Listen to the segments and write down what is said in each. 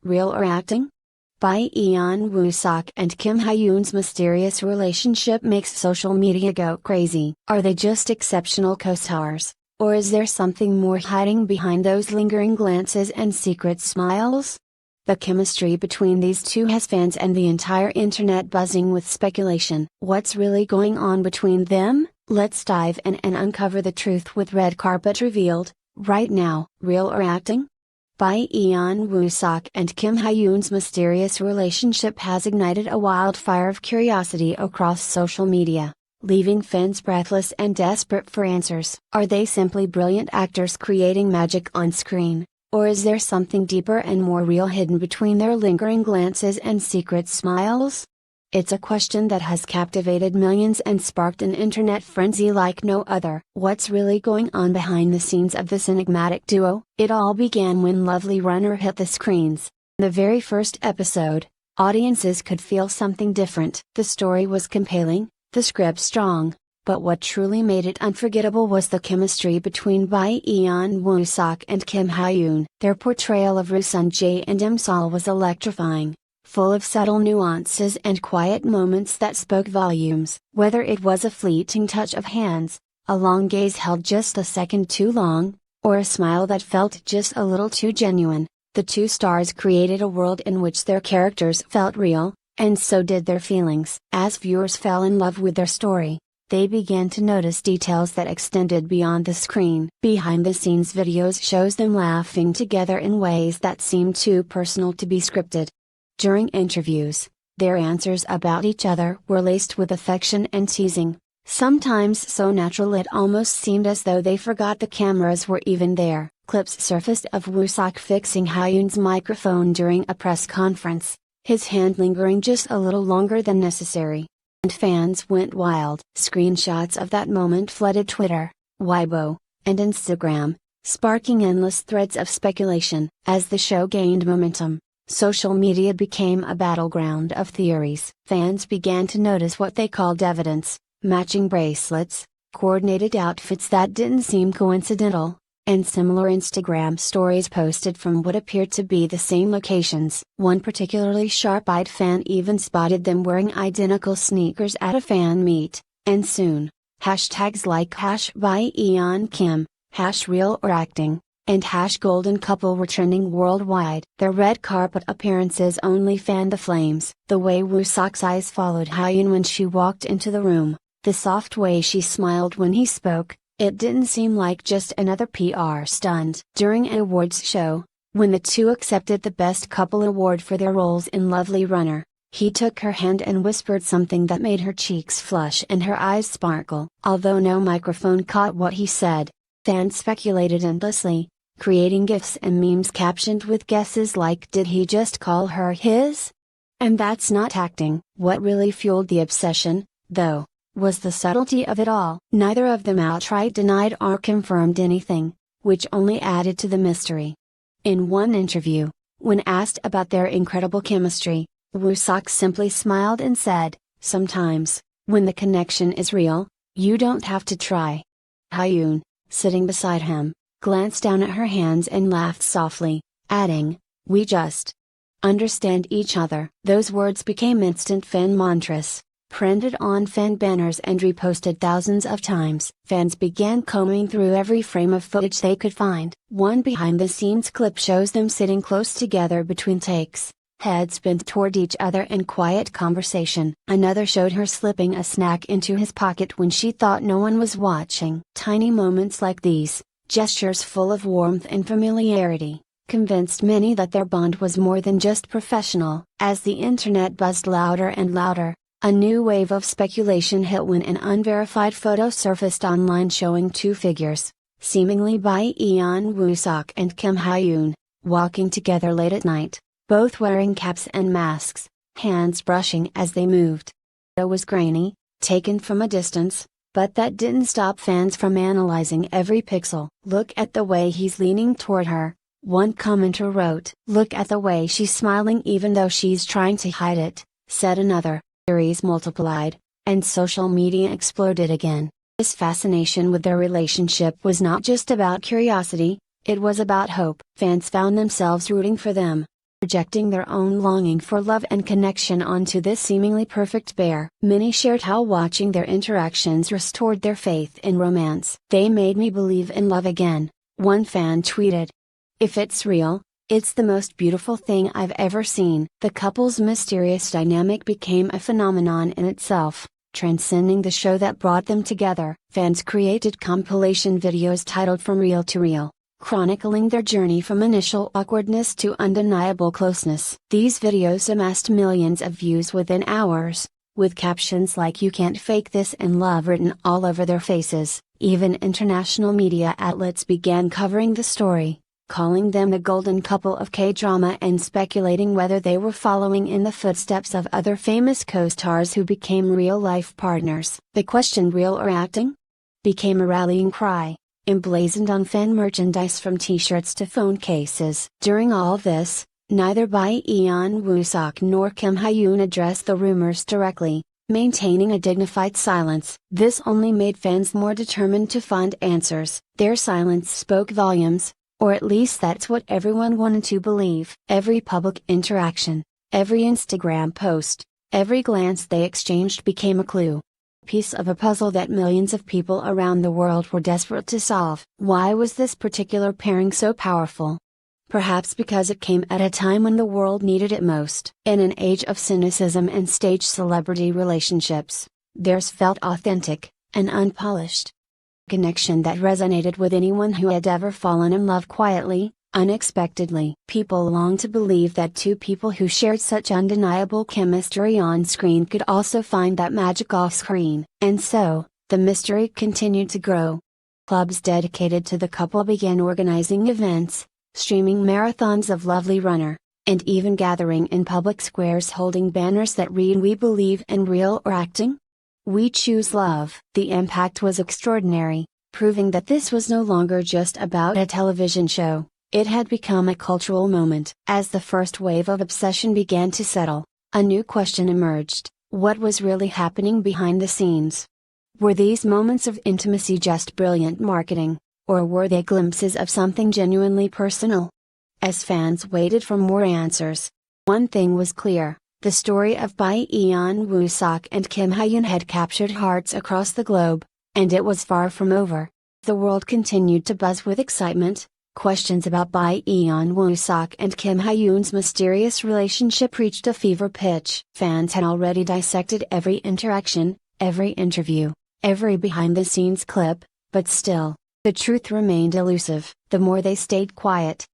real or acting? Byeon, Woo-seok and Kim Hye-yoon's mysterious relationship makes social media go crazy. Are they just exceptional co-stars, or is there something more hiding behind those lingering glances and secret smiles? The chemistry between these two has fans and the entire internet buzzing with speculation. What's really going on between them? Let's dive in and uncover the truth with red carpet revealed, right now. Real or acting? Byeon, Woo-seok and Kim Hye-yoon's mysterious relationship has ignited a wildfire of curiosity across social media, leaving fans breathless and desperate for answers. Are they simply brilliant actors creating magic on screen, or is there something deeper and more real hidden between their lingering glances and secret smiles? It's a question that has captivated millions and sparked an internet frenzy like no other. What's really going on behind the scenes of this enigmatic duo? It all began when Lovely Runner hit the screens. The very first episode, audiences could feel something different. The story was compelling, the script strong, but what truly made it unforgettable was the chemistry between Byeon, Woo-seok and Kim Hye-yoon. Their portrayal of Roo Sun-jae and Im-sol was electrifying, full of subtle nuances and quiet moments that spoke volumes. Whether it was a fleeting touch of hands, a long gaze held just a second too long, or a smile that felt just a little too genuine, the two stars created a world in which their characters felt real, and so did their feelings. As viewers fell in love with their story, they began to notice details that extended beyond the screen. Behind-the-scenes videos shows them laughing together in ways that seemed too personal to be scripted. During interviews, their answers about each other were laced with affection and teasing, sometimes so natural it almost seemed as though they forgot the cameras were even there. Clips surfaced of Woo-seok fixing Hye-yoon's microphone during a press conference, his hand lingering just a little longer than necessary. And fans went wild. Screenshots of that moment flooded Twitter, Weibo, and Instagram, sparking endless threads of speculation. As the show gained momentum, social media became a battleground of theories. Fans began to notice what they called evidence: matching bracelets, coordinated outfits that didn't seem coincidental, and similar Instagram stories posted from what appeared to be the same locations. One particularly sharp-eyed fan even spotted them wearing identical sneakers at a fan meet, and soon, hashtags like #ByeonKim, #real or acting, and #golden couple were trending worldwide. Their red carpet appearances only fanned the flames. The way Woo-seok's eyes followed Hye-yoon when she walked into the room, the soft way she smiled when he spoke, it didn't seem like just another PR stunt. During an awards show, when the two accepted the Best Couple award for their roles in Lovely Runner, he took her hand and whispered something that made her cheeks flush and her eyes sparkle. Although no microphone caught what he said, fans speculated endlessly, creating GIFs and memes captioned with guesses like, did he just call her his? And that's not acting. What really fueled the obsession, though, was the subtlety of it all. Neither of them outright denied or confirmed anything, which only added to the mystery. In one interview, when asked about their incredible chemistry, Woo-seok simply smiled and said, "Sometimes, when the connection is real, you don't have to try." Hye-yoon, sitting beside him, glanced down at her hands and laughed softly, adding, "We just understand each other." Those words became instant fan mantras, printed on fan banners and reposted thousands of times. Fans began combing through every frame of footage they could find. One behind-the-scenes clip shows them sitting close together between takes, heads bent toward each other in quiet conversation. Another showed her slipping a snack into his pocket when she thought no one was watching. Tiny moments like these, gestures full of warmth and familiarity, convinced many that their bond was more than just professional. As the internet buzzed louder and louder, a new wave of speculation hit when an unverified photo surfaced online showing two figures, seemingly Byeon, Woo-seok and Kim Hye-yoon, walking together late at night, both wearing caps and masks, hands brushing as they moved. It was grainy, taken from a distance, but that didn't stop fans from analyzing every pixel. "Look at the way he's leaning toward her," one commenter wrote. "Look at the way she's smiling even though she's trying to hide it," said another. Theories multiplied, and social media exploded again. This fascination with their relationship was not just about curiosity, it was about hope. Fans found themselves rooting for them, Projecting their own longing for love and connection onto this seemingly perfect pair. Many shared how watching their interactions restored their faith in romance. "They made me believe in love again," one fan tweeted. "If it's real, it's the most beautiful thing I've ever seen." The couple's mysterious dynamic became a phenomenon in itself, transcending the show that brought them together. Fans created compilation videos titled From Real to Real, chronicling their journey from initial awkwardness to undeniable closeness. These videos amassed millions of views within hours, with captions like "You can't fake this" and love written all over their faces. Even international media outlets began covering the story, calling them the golden couple of K-drama and speculating whether they were following in the footsteps of other famous co-stars who became real-life partners. The question, "real or acting?" became a rallying cry, emblazoned on fan merchandise from t-shirts to phone cases. During all this, neither Byeon Woo-seok nor Kim Hye-yoon addressed the rumors directly, maintaining a dignified silence. This only made fans more determined to find answers. Their silence spoke volumes, or at least that's what everyone wanted to believe. Every public interaction, every Instagram post, every glance they exchanged became a clue. Piece of a puzzle that millions of people around the world were desperate to solve. Why was this particular pairing so powerful? Perhaps because it came at a time when the world needed it most. In an age of cynicism and stage celebrity relationships, theirs felt authentic, and unpolished. Connection that resonated with anyone who had ever fallen in love quietly, unexpectedly. People longed to believe that two people who shared such undeniable chemistry on screen could also find that magic off screen. And so, the mystery continued to grow. Clubs dedicated to the couple began organizing events, streaming marathons of Lovely Runner, and even gathering in public squares holding banners that read "We believe in real or acting? We choose love." The impact was extraordinary, proving that this was no longer just about a television show. It had become a cultural moment. As the first wave of obsession began to settle, a new question emerged: what was really happening behind the scenes? Were these moments of intimacy just brilliant marketing, or were they glimpses of something genuinely personal? As fans waited for more answers, one thing was clear: the story of Byeon Woo-seok and Kim Hye-yoon had captured hearts across the globe, and it was far from over. The world continued to buzz with excitement. Questions about Byeon Woo-seok and Kim Hye-yoon's mysterious relationship reached a fever pitch. Fans had already dissected every interaction, every interview, every behind-the-scenes clip, but still, the truth remained elusive. The more they stayed quiet,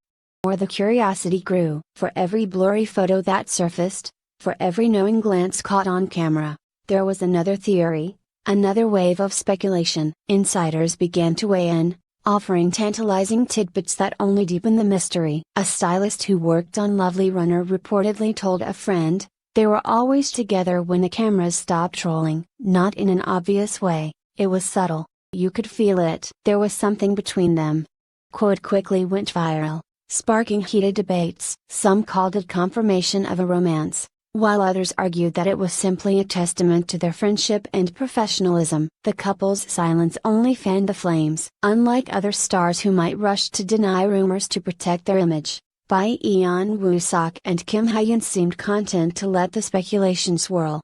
the more the curiosity grew. For every blurry photo that surfaced, for every knowing glance caught on camera, there was another theory, another wave of speculation. Insiders began to weigh in, offering tantalizing tidbits that only deepened the mystery. A stylist who worked on Lovely Runner reportedly told a friend, "They were always together when the cameras stopped rolling." Not in an obvious way, it was subtle. You could feel it. There was something between them. Quote quickly went viral, sparking heated debates. Some called it confirmation of a romance, while others argued that it was simply a testament to their friendship and professionalism. The couple's silence only fanned the flames. Unlike other stars who might rush to deny rumors to protect their image, Byeon Woo-seok and Kim Hye-yoon seemed content to let the speculation swirl.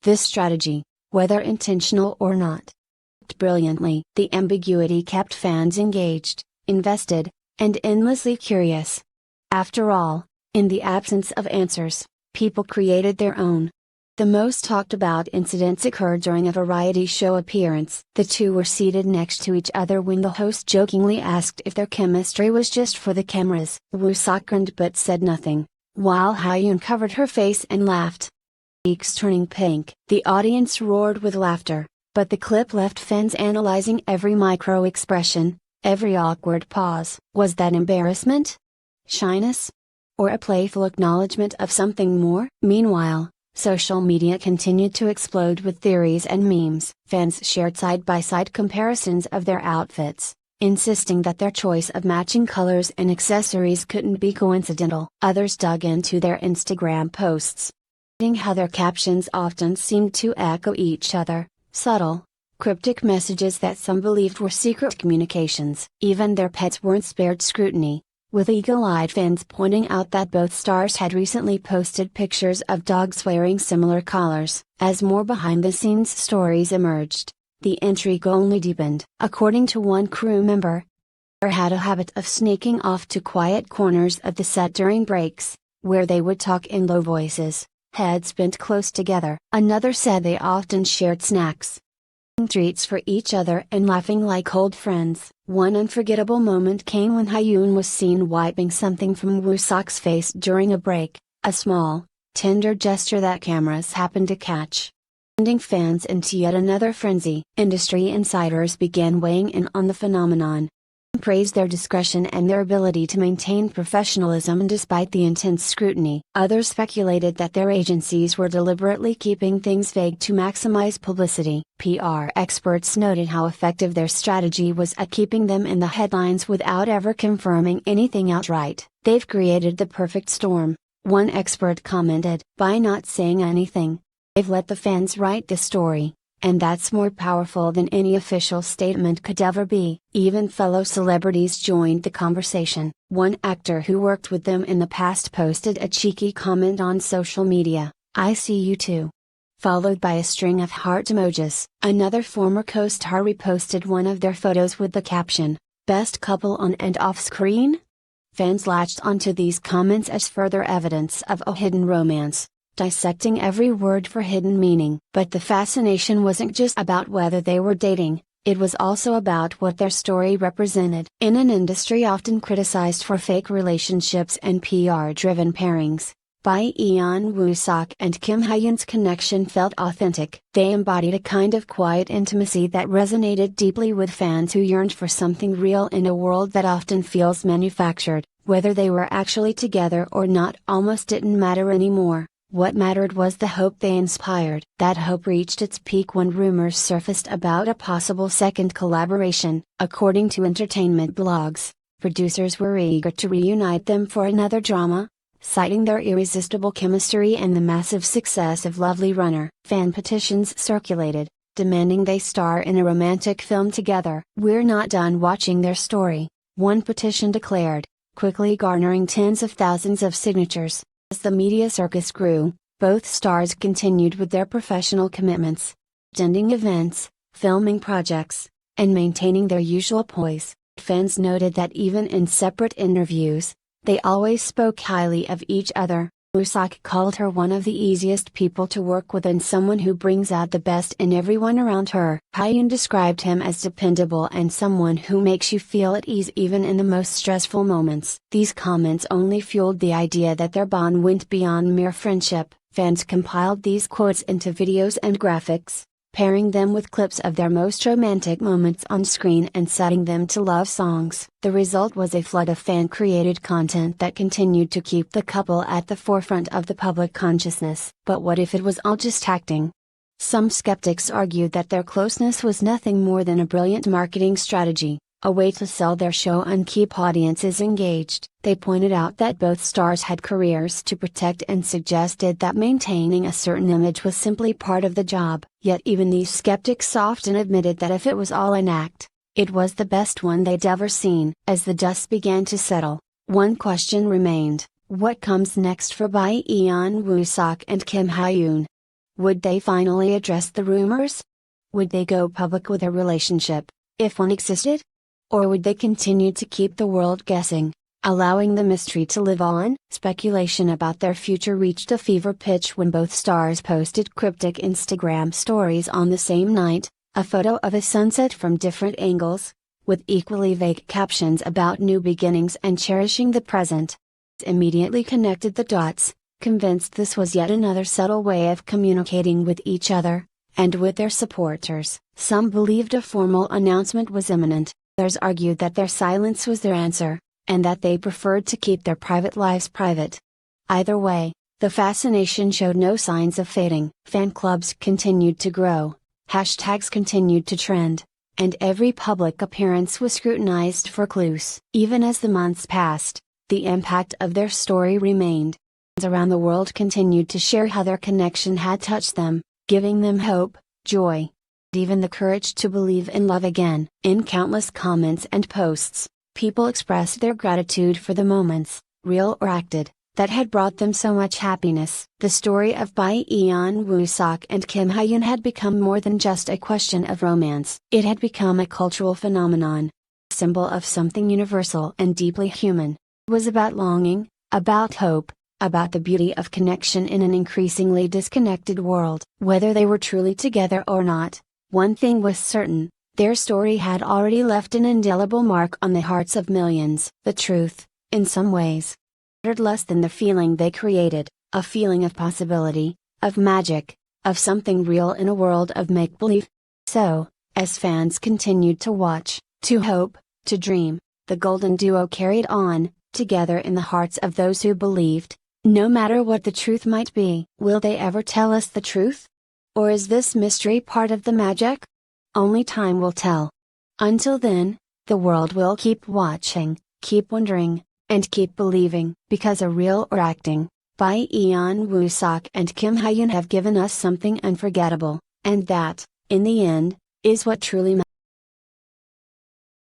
This strategy, whether intentional or not, worked brilliantly. The ambiguity kept fans engaged, invested, and endlessly curious. After all, in the absence of answers, people created their own. The most talked about incidents occurred during a variety show appearance. The two were seated next to each other when the host jokingly asked if their chemistry was just for the cameras. Woo-seok grinned but said nothing, while Hye-yoon covered her face and laughed. Cheeks turning pink. The audience roared with laughter, but the clip left fans analyzing every micro-expression, every awkward pause. Was that embarrassment? Shyness? Or a playful acknowledgement of something more? Meanwhile, social media continued to explode with theories and memes. Fans shared side-by-side comparisons of their outfits, insisting that their choice of matching colors and accessories couldn't be coincidental. Others dug into their Instagram posts, noting how their captions often seemed to echo each other, subtle, cryptic messages that some believed were secret communications. Even their pets weren't spared scrutiny. with eagle-eyed fans pointing out that both stars had recently posted pictures of dogs wearing similar collars. As more behind-the-scenes stories emerged, the intrigue only deepened. According to one crew member, they had a habit of sneaking off to quiet corners of the set during breaks, where they would talk in low voices, heads bent close together. Another said they often shared snacks, treats for each other and laughing like old friends. One unforgettable moment came when Hye-yoon was seen wiping something from Woo-seok's face during a break, a small, tender gesture that cameras happened to catch, sending fans into yet another frenzy. Industry insiders began weighing in on the phenomenon, praised their discretion and their ability to maintain professionalism despite the intense scrutiny. Others speculated that their agencies were deliberately keeping things vague to maximize publicity. PR experts noted how effective their strategy was at keeping them in the headlines without ever confirming anything outright. "They've created the perfect storm," one expert commented. "By not saying anything, they've let the fans write the story. And that's more powerful than any official statement could ever be." Even fellow celebrities joined the conversation. One actor who worked with them in the past posted a cheeky comment on social media, "I see you too," followed by a string of heart emojis. Another former co-star reposted one of their photos with the caption, "Best couple on and off screen?" Fans latched onto these comments as further evidence of a hidden romance, dissecting every word for hidden meaning. But the fascination wasn't just about whether they were dating, it was also about what their story represented. In an industry often criticized for fake relationships and PR-driven pairings, Byeon Woo-seok and Kim Hye-yoon's connection felt authentic. They embodied a kind of quiet intimacy that resonated deeply with fans who yearned for something real in a world that often feels manufactured. Whether they were actually together or not almost didn't matter anymore. What mattered was the hope they inspired. That hope reached its peak when rumors surfaced about a possible second collaboration. According to entertainment blogs, producers were eager to reunite them for another drama, citing their irresistible chemistry and the massive success of Lovely Runner. Fan petitions circulated, demanding they star in a romantic film together. "We're not done watching their story," one petition declared, quickly garnering tens of thousands of signatures. As the media circus grew, both stars continued with their professional commitments, attending events, filming projects, and maintaining their usual poise. Fans noted that even in separate interviews, they always spoke highly of each other. Woo-seok called her one of the easiest people to work with and someone who brings out the best in everyone around her. Hye-yoon described him as dependable and someone who makes you feel at ease even in the most stressful moments. These comments only fueled the idea that their bond went beyond mere friendship. Fans compiled these quotes into videos and graphics, pairing them with clips of their most romantic moments on screen and setting them to love songs. The result was a flood of fan-created content that continued to keep the couple at the forefront of the public consciousness. But what if it was all just acting? Some skeptics argued that their closeness was nothing more than a brilliant marketing strategy, a way to sell their show and keep audiences engaged. They pointed out that both stars had careers to protect and suggested that maintaining a certain image was simply part of the job. Yet even these skeptics often admitted that if it was all an act, it was the best one they'd ever seen. As the dust began to settle, one question remained: what comes next for Byeon Woo-seok and Kim Hye-yoon? Would they finally address the rumors? Would they go public with their relationship, if one existed? Or would they continue to keep the world guessing, allowing the mystery to live on? Speculation about their future reached a fever pitch when both stars posted cryptic Instagram stories on the same night, a photo of a sunset from different angles, with equally vague captions about new beginnings and cherishing the present. Immediately connected the dots, convinced this was yet another subtle way of communicating with each other, and with their supporters. Some believed a formal announcement was imminent. Others argued that their silence was their answer, and that they preferred to keep their private lives private. Either way, the fascination showed no signs of fading. Fan clubs continued to grow, hashtags continued to trend, and every public appearance was scrutinized for clues. Even as the months passed, the impact of their story remained. Fans around the world continued to share how their connection had touched them, giving them hope, joy, even the courage to believe in love again. In countless comments and posts, People expressed their gratitude for the moments, real or acted, that had brought them so much happiness. The story of Byeon, Woo-seok and Kim Hye-yoon had become more than just a question of romance. It had become a cultural phenomenon, symbol of something universal and deeply human. It was about longing, about hope, about the beauty of connection in an increasingly disconnected world. Whether they were truly together or not, one thing was certain: their story had already left an indelible mark on the hearts of millions. The truth, in some ways, mattered less than the feeling they created, a feeling of possibility, of magic, of something real in a world of make-believe. So, as fans continued to watch, to hope, to dream, the golden duo carried on, together in the hearts of those who believed, no matter what the truth might be. Will they ever tell us the truth? Or is this mystery part of the magic? Only time will tell. Until then, the world will keep watching, keep wondering, and keep believing. Because a real or acting, Byeon, Woo-seok and Kim Hye-yoon have given us something unforgettable, and that, in the end, is what truly matters.